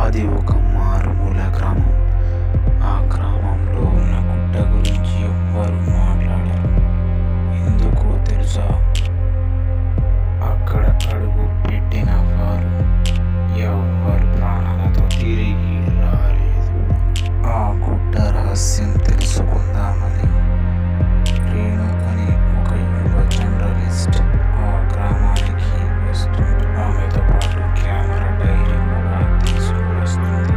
అది ఒక మారుమూల గ్రామం. ఆ గ్రామంలో ఉన్న గుట్ట గురించి ఎవ్వరూ మాట్లాడరు. ఎందుకో తెలుసా? అక్కడ అడుగు పెట్టిన వారు ఎవ్వరు ప్రాణాలతో తిరిగి రాలేదు. ఆ గుట్ట రహస్యం తెలుసుకుందామని రేణు అనే ఒక యువ జర్నలిస్ట్ ఆ గ్రామానికి వస్తుంది. ఆమెతో పాటు కెమెరా, డైరీ కూడా తీసుకువస్తుంది.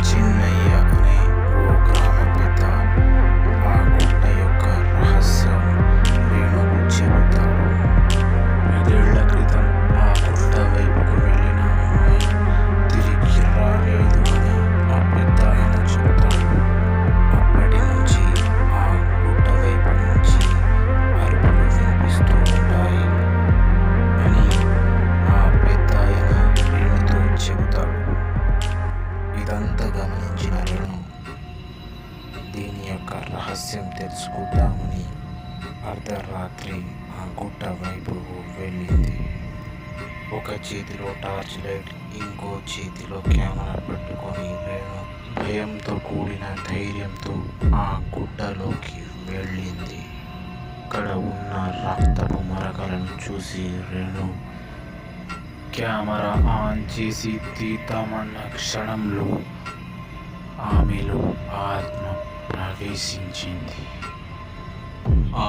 చిన్నయ్య అనే ఓ గ్రామ పెద్ద ఆ గుట్ట యొక్క రహస్యం రేణుకు చెబుతాడు. 5 ఏళ్ల క్రితం ఆ గుట్ట వైపుకు వెళ్ళిన అమ్మాయి తిరిగి రాలేదు అని ఆ పెద్ద ఆయన చెబుతాడు. అప్పటి నుంచి ఆ గుట్ట వైపు నుంచి అరుపులు వినిపిస్తూ ఉంటాయి అని ఆ పెద్ద ఆయన రేణుతో చెబుతాడు. ఇదంతా గమనించిన రేణు దీని యొక్క రహస్యం తెలుసుకుందామని అర్ధరాత్రి ఆ గుట్ట వైపుకు వెళ్ళింది. ఒక చేతిలో టార్చ్ లైట్, ఇంకో చేతిలో కెమెరా పట్టుకొని రేణు భయంతో కూడిన ధైర్యంతో ఆ గుట్టలోకి వెళ్ళింది. అక్కడ ఉన్న రక్తపు మరకలను చూసి రేణు కెమెరా ఆన్ చేసి తీద్దామన్న క్షణంలో ఆమెలో ఆత్మ ప్రవేశించింది.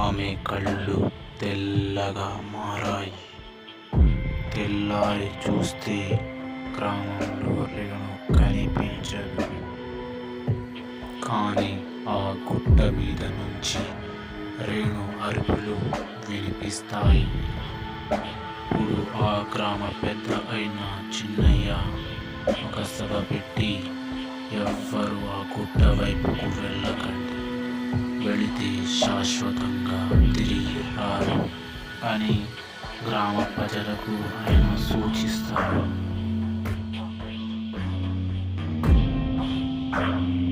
ఆమె కళ్ళు తెల్లగా మారాయి. తెల్లారి చూస్తే గ్రామంలో రేణు కనిపించదు. కానీ ఆ గుట్ట మీద నుంచి రేణు అరుపులు వినిపిస్తాయి. ఇప్పుడు ఆ గ్రామ పెద్ద అయిన చిన్నయ్య ఒక సభ పెట్టి ఎవ్వరూ ఆ గుట్ట వైపుకు వెళ్ళకండి, వెళితే శాశ్వతంగా తిరిగి రారు అని గ్రామ ప్రజలకు ఆయన సూచిస్తారు.